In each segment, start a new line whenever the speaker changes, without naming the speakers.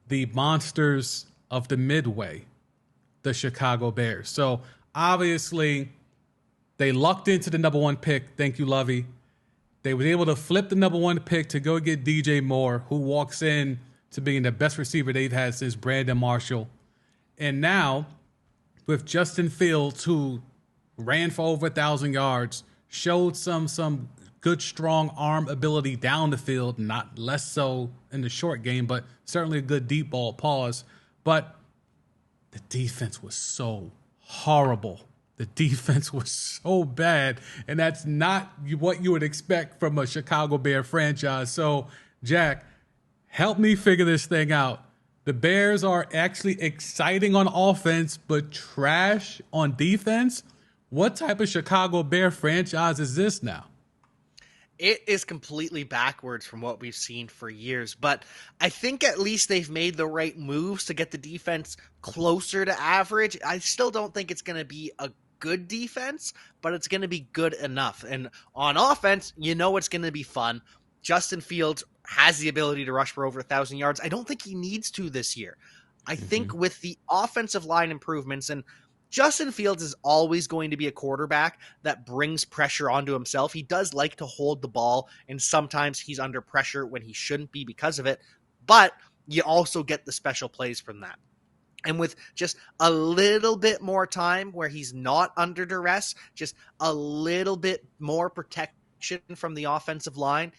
the monsters of the Midway, the Chicago Bears. So obviously, they lucked into the number one pick. Thank you, Lovey. They were able to flip the number one pick to go get DJ Moore, who walks in to being the best receiver they've had since Brandon Marshall. And now, with Justin Fields, who ran for over 1,000 yards, showed some good, strong arm ability down the field, not less so in the short game, but certainly a good deep ball pause. But the defense was so horrible. The defense was so bad, and that's not what you would expect from a Chicago Bear franchise. So, Jack, help me figure this thing out. The Bears are actually exciting on offense, but trash on defense. What type of Chicago Bear franchise is this now?
It is completely backwards from what we've seen for years, but I think at least they've made the right moves to get the defense closer to average. I still don't think it's going to be a good defense, but it's going to be good enough. And on offense, you know it's going to be fun. Justin Fields has the ability to rush for over 1,000 yards. I don't think he needs to this year. I think with the offensive line improvements, and Justin Fields is always going to be a quarterback that brings pressure onto himself. He does like to hold the ball, and sometimes he's under pressure when he shouldn't be because of it. But you also get the special plays from that. And with just a little bit more time where he's not under duress, just a little bit more protection from the offensive line,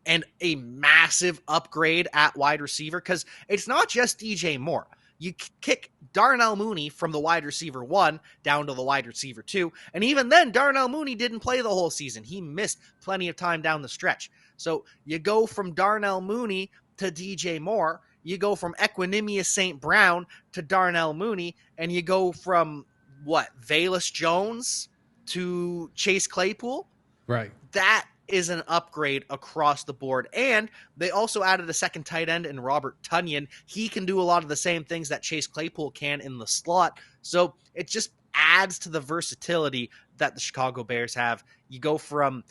and a massive upgrade at wide receiver, because it's not just DJ Moore. You kick Darnell Mooney from the wide receiver 1 down to the wide receiver 2, and even then, Darnell Mooney didn't play the whole season. He missed plenty of time down the stretch. So you go from Darnell Mooney to DJ Moore, you go from Equanimous St. Brown to Darnell Mooney, and you go from, Velus Jones to Chase Claypool?
Right.
That is an upgrade across the board. And they also added a second tight end in Robert Tonyan. He can do a lot of the same things that Chase Claypool can in the slot. So it just adds to the versatility that the Chicago Bears have. You go from,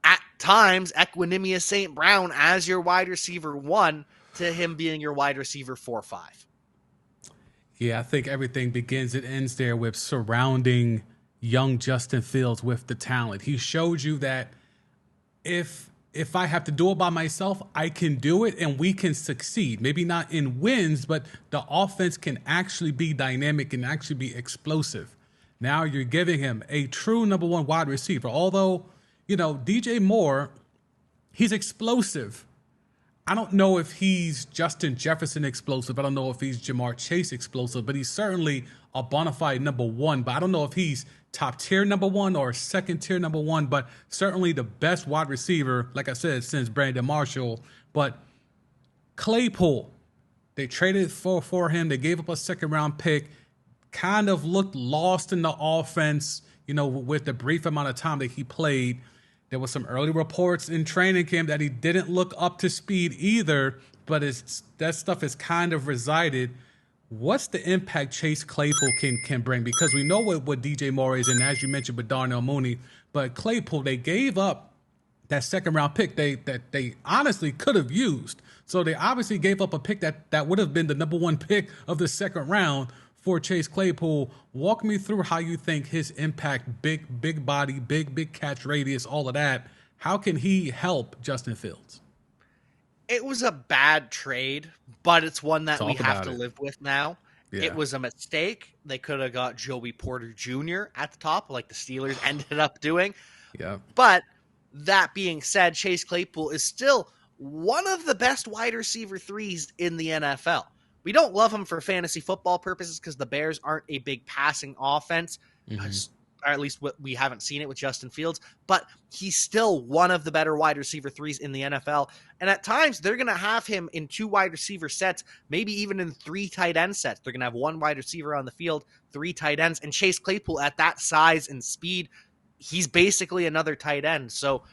at times, Equanimous St. Brown as your wide receiver 1 to him being your wide receiver 4-5.
Yeah, I think everything begins and ends there with surrounding young Justin Fields with the talent. He showed you that if I have to do it by myself, I can do it and we can succeed. Maybe not in wins, but the offense can actually be dynamic and actually be explosive. Now you're giving him a true number one wide receiver. Although, DJ Moore, he's explosive. I don't know if he's Justin Jefferson explosive. I don't know if he's Jamar Chase explosive, but he's certainly a bona fide number one. But I don't know if he's top tier number one or second tier number one, but certainly the best wide receiver, like I said, since Brandon Marshall. But Claypool, they traded for him. They gave up a second round pick, kind of looked lost in the offense, with the brief amount of time that he played. There was some early reports in training camp that he didn't look up to speed either, but that stuff is kind of resided. What's the impact Chase Claypool can bring? Because we know what DJ Moore is, and as you mentioned with Darnell Mooney, but Claypool, they gave up that second round pick that they honestly could have used. So they obviously gave up a pick that would have been the number one pick of the second round for Chase Claypool. Walk me through how you think his impact, big body, big catch radius, all of that, how can he help Justin Fields?
It was a bad trade, but it's one that we have to live with now. Yeah. It was a mistake. They could have got Joey Porter Jr. at the top, like the Steelers ended up doing.
Yeah.
But that being said, Chase Claypool is still one of the best wide receiver 3s in the NFL. We don't love him for fantasy football purposes because the Bears aren't a big passing offense. Or at least we haven't seen it with Justin Fields, but he's still one of the better wide receiver 3s in the NFL. And at times they're going to have him in 2 wide receiver sets, maybe even in 3 tight end sets. They're going to have 1 wide receiver on the field, 3 tight ends, and Chase Claypool at that size and speed, he's basically another tight end. So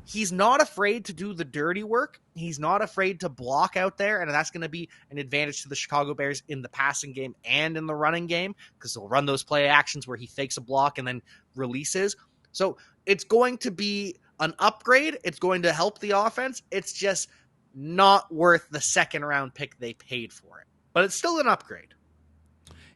he's not afraid to do the dirty work. He's not afraid to block out there, and that's going to be an advantage to the Chicago Bears in the passing game and in the running game because they'll run those play actions where he fakes a block and then releases. So it's going to be an upgrade. It's going to help the offense. It's just not worth the second round pick they paid for it. But it's still an upgrade.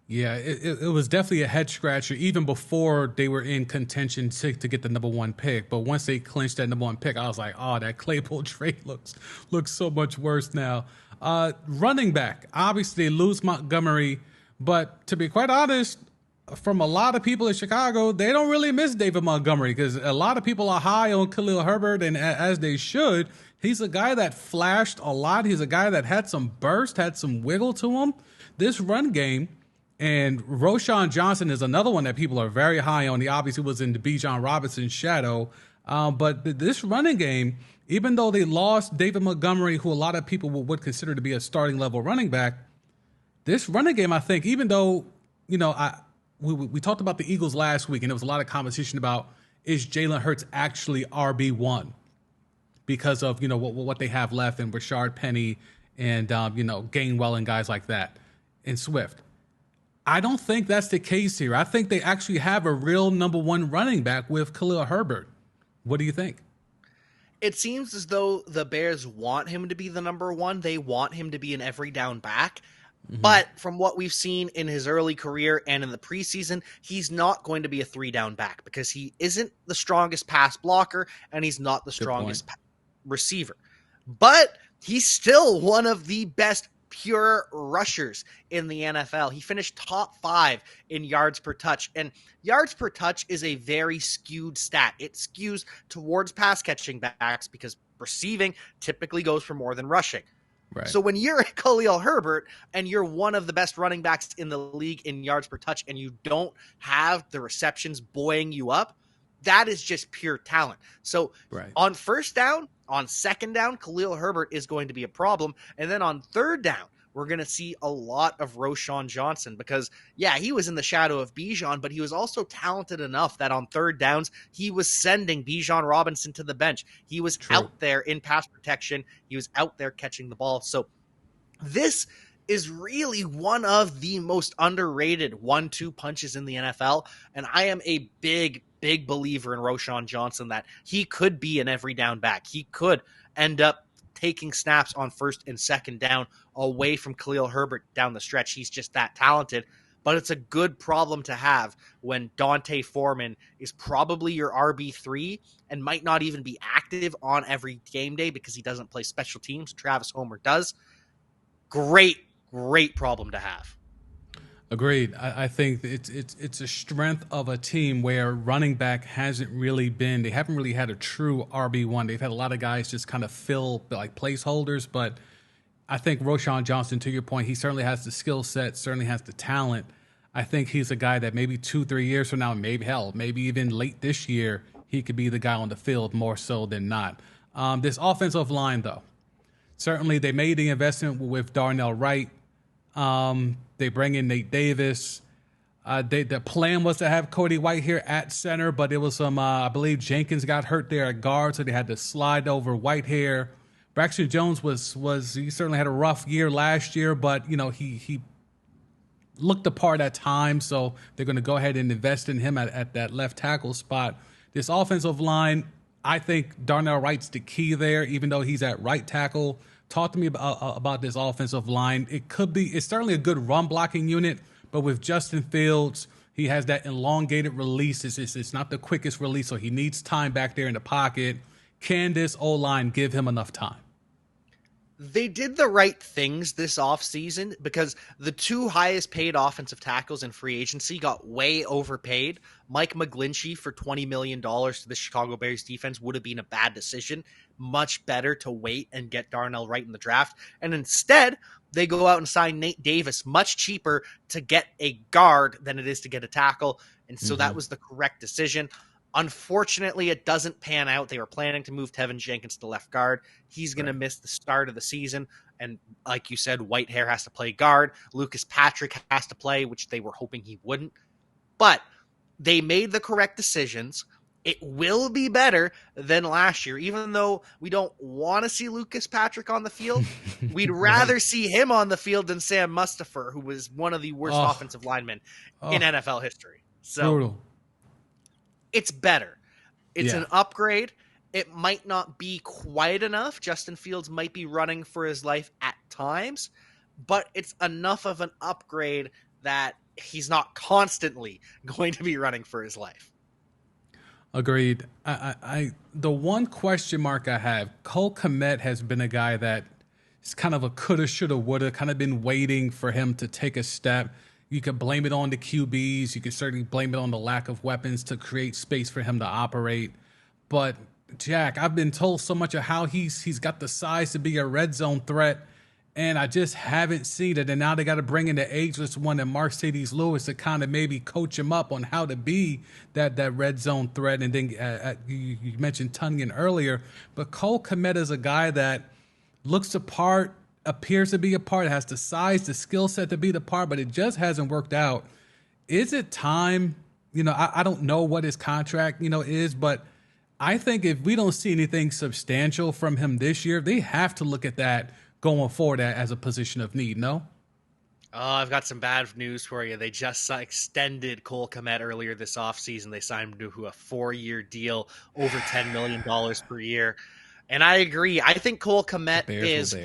Yeah, it was definitely a head scratcher even before they were in contention to get the number one pick. But once they clinched that number one pick, I was like, oh, that Claypool trade looks so much worse now. Running back, obviously they lose Montgomery, but to be quite honest, from a lot of people in Chicago, they don't really miss David Montgomery because a lot of people are high on Khalil Herbert, and as they should. He's a guy that flashed a lot. He's a guy that had some burst, had some wiggle to him. This run game. And Roschon Johnson is another one that people are very high on. He obviously was in the Bijan Robinson's shadow. But this running game, even though they lost David Montgomery, who a lot of people would consider to be a starting level running back, this running game, I think, even though, we talked about the Eagles last week, and there was a lot of conversation about, is Jalen Hurts actually RB1 because of, what they have left and Rashard Penny and, Gainwell and guys like that and Swift. I don't think that's the case here. I think they actually have a real number one running back with Khalil Herbert. What do you think?
It seems as though the Bears want him to be the number one. They want him to be an every down back. Mm-hmm. But from what we've seen in his early career and in the preseason, he's not going to be a 3-down back because he isn't the strongest pass blocker and he's not the strongest receiver. But he's still one of the best pure rushers in the NFL. He finished top 5 in yards per touch, and yards per touch is a very skewed stat. It skews towards pass catching backs because receiving typically goes for more than rushing.
Right.
So when you're Khalil Herbert and you're one of the best running backs in the league in yards per touch and you don't have the receptions buoying you up, that is just pure talent. So on first down, on second down, Khalil Herbert is going to be a problem. And then on third down, we're going to see a lot of Roschon Johnson because, he was in the shadow of Bijan, but he was also talented enough that on third downs, he was sending Bijan Robinson to the bench. He was out there in pass protection. He was out there catching the ball. So this is really one of the most underrated 1-2 punches in the NFL. And I am a big believer in Roschon Johnson that he could be an every down back. He could end up taking snaps on first and second down away from Khalil Herbert down the stretch. He's just that talented. But it's a good problem to have when Dante Foreman is probably your RB3 and might not even be active on every game day because he doesn't play special teams. Travis Homer does. Great problem to have.
Agreed. I think it's a strength of a team where running back hasn't really been. They haven't really had a true RB1. They've had a lot of guys just kind of fill like placeholders. But I think Roschon Johnson, to your point, he certainly has the skill set, certainly has the talent. I think he's a guy that maybe 2-3 years from now, maybe even late this year, he could be the guy on the field more so than not. This offensive line, though, certainly they made the investment with Darnell Wright. They bring in Nate Davis. The plan was to have Cody Whitehair at center, but it was some, I believe Jenkins got hurt there at guard, so they had to slide over Whitehair. Braxton Jones he certainly had a rough year last year, but he looked the part at times, so they're going to go ahead and invest in him at that left tackle spot. This offensive line, I think Darnell Wright's the key there, even though he's at right tackle. Talk to me about this offensive line. It's certainly a good run blocking unit, but with Justin Fields, he has that elongated release. It's not the quickest release, so he needs time back there in the pocket. Can this O-line give him enough time?
They did the right things this offseason because the 2 highest paid offensive tackles in free agency got way overpaid. Mike McGlinchey for $20 million to the Chicago Bears defense would have been a bad decision. Much better to wait and get Darnell Wright in the draft. And instead, they go out and sign Nate Davis, much cheaper to get a guard than it is to get a tackle. And so that was the correct decision. Unfortunately, it doesn't pan out. They were planning to move Tevin Jenkins to left guard. He's going to miss the start of the season. And like you said, Whitehair has to play guard. Lucas Patrick has to play, which they were hoping he wouldn't. But they made the correct decisions. It will be better than last year, even though we don't want to see Lucas Patrick on the field. We'd rather see him on the field than Sam Mustipher, who was one of the worst offensive linemen in NFL history. So brutal. It's better. It's an upgrade. It might not be quite enough. Justin Fields might be running for his life at times, but it's enough of an upgrade that he's not constantly going to be running for his life.
Agreed. The one question mark I have, Cole Kmet has been a guy that is kind of a coulda, shoulda, woulda, kind of been waiting for him to take a step. You could blame it on the QBs. You could certainly blame it on the lack of weapons to create space for him to operate. But Jack, I've been told so much of how he's got the size to be a red zone threat, and I just haven't seen it. And now they got to bring in the ageless one and Mercedes Lewis to kind of maybe coach him up on how to be that red zone threat. And then you mentioned Tunyon earlier, but Cole Kmet is a guy that looks the part, appears to be a part, has the size, the skill set to be the part, but it just hasn't worked out. Is it time? I don't know what his contract, is, but I think if we don't see anything substantial from him this year, they have to look at that going forward as a position of need, no?
Oh, I've got some bad news for you. They just extended Cole Kmet earlier this offseason. They signed him to a 4-year deal, over $10 million per year. And I agree. I think Cole Kmet is...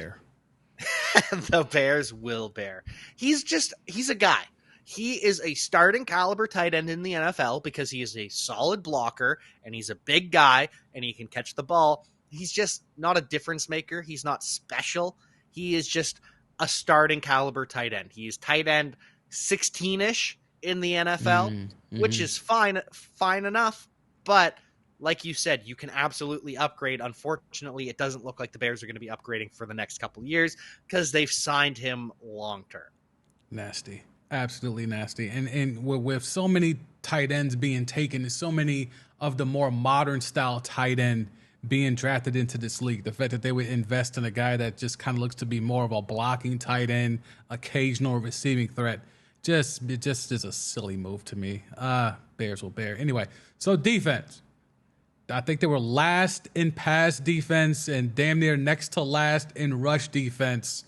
The Bears will bear. He's a guy. He is a starting caliber tight end in the NFL because he is a solid blocker and he's a big guy and he can catch the ball. He's just not a difference maker. He's not special. He is just a starting caliber tight end. He is tight end 16-ish in the NFL, which is fine enough. But like you said, you can absolutely upgrade. Unfortunately, it doesn't look like the Bears are going to be upgrading for the next couple of years because they've signed him long-term.
Nasty. Absolutely nasty. And with so many tight ends being taken and so many of the more modern style tight end being drafted into this league, the fact that they would invest in a guy that just kind of looks to be more of a blocking tight end, occasional receiving threat, it just is a silly move to me. Bears will bear. Anyway, so defense. I think they were last in pass defense and damn near next to last in rush defense.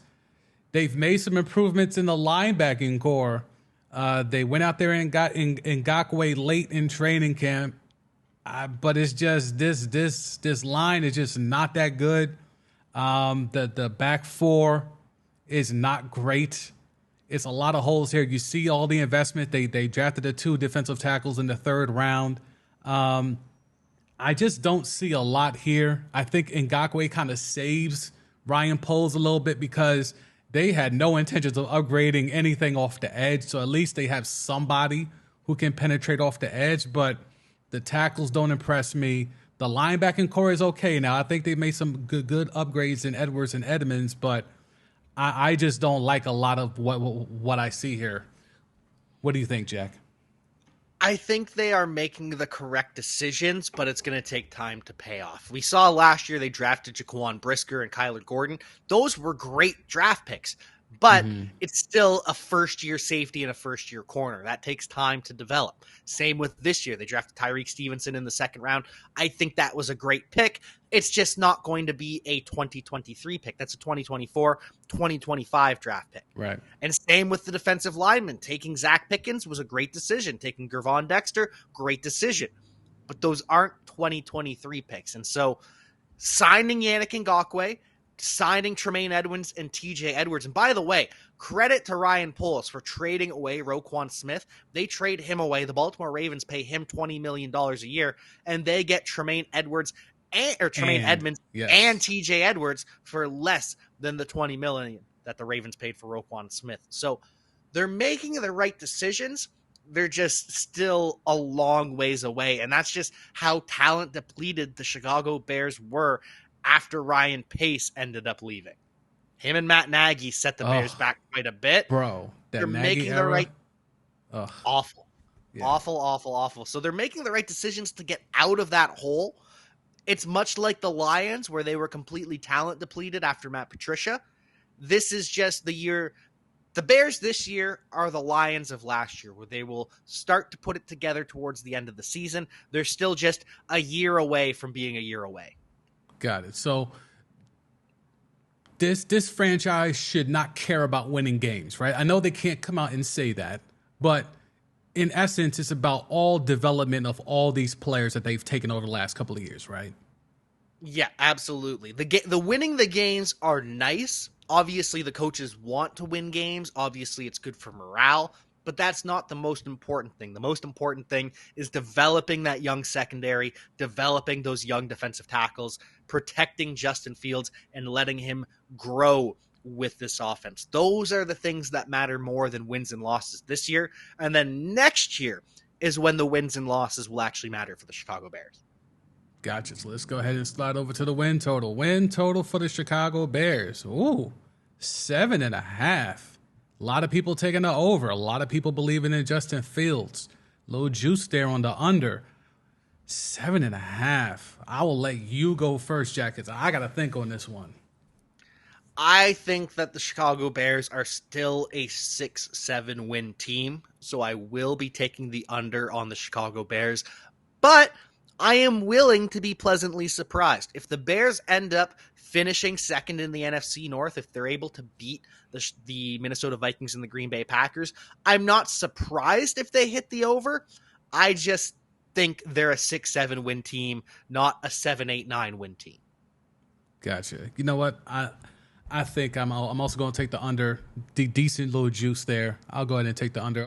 They've made some improvements in the linebacking core. They went out there and got Ngakoue late in training camp. But it's just this line is just not that good. The back four is not great. It's a lot of holes here. You see all the investment. They drafted the 2 defensive tackles in the 3rd round. I just don't see a lot here. I think Ngakoue kind of saves Ryan Poles a little bit because they had no intentions of upgrading anything off the edge. So at least they have somebody who can penetrate off the edge. But the tackles don't impress me. The linebacking core is okay now. I think they made some good upgrades in Edwards and Edmonds, but I just don't like a lot of what I see here. What do you think, Jack?
I think they are making the correct decisions, but it's going to take time to pay off. We saw last year they drafted Jaquan Brisker and Kyler Gordon. Those were great draft picks, but it's still a first-year safety and a first-year corner. That takes time to develop. Same with this year. They drafted Tyreek Stevenson in the 2nd round. I think that was a great pick. It's just not going to be a 2023 pick. That's a 2024, 2025 draft pick.
Right.
And same with the defensive lineman. Taking Zach Pickens was a great decision. Taking Gervon Dexter, great decision. But those aren't 2023 picks. And so signing Yannick Ngakoue, signing Tremaine Edmonds and TJ Edwards. And by the way, credit to Ryan Poles for trading away Roquan Smith. They trade him away. The Baltimore Ravens pay him $20 million a year, and they get Tremaine Edmonds and TJ Edwards for less than the $20 million that the Ravens paid for Roquan Smith. So they're making the right decisions. They're just still a long ways away. And that's just how talent depleted the Chicago Bears were after Ryan Pace ended up leaving. Him and Matt Nagy set the Bears back quite a bit.
Bro,
they're making the right awful. Yeah. Awful. So they're making the right decisions to get out of that hole. It's much like the Lions where they were completely talent depleted after Matt Patricia. This is just the year. The Bears this year are the Lions of last year, where they will start to put it together towards the end of the season. They're still just a year away from being a year away.
Got it. So this franchise should not care about winning games, right? I know they can't come out and say that, but in essence, it's about all development of all these players that they've taken over the last couple of years, right?
Yeah, absolutely. The winning the games are nice. Obviously, the coaches want to win games. Obviously, it's good for morale, but that's not the most important thing. The most important thing is developing that young secondary, developing those young defensive tackles, protecting Justin Fields, and letting him grow with this offense. Those are the things that matter more than wins and losses this year. And then next year is when the wins and losses will actually matter for the Chicago Bears.
Gotcha. So let's go ahead and slide over to the win total. Win total for the Chicago Bears. Ooh, 7.5. A lot of people taking the over. A lot of people believing in Justin Fields. Little juice there on the under. 7.5. I will let you go first, Jack, 'cause I got to think on this one.
I think that the Chicago Bears are still a 6-7 win team, so I will be taking the under on the Chicago Bears. But I am willing to be pleasantly surprised. If the Bears end up finishing second in the NFC North, if they're able to beat the Minnesota Vikings and the Green Bay Packers, I'm not surprised if they hit the over. I just think they're a 6-7 win team, not a 7-8-9 win team.
Gotcha. You know what? I think I'm also going to take the under. Decent little juice there. I'll go ahead and take the under.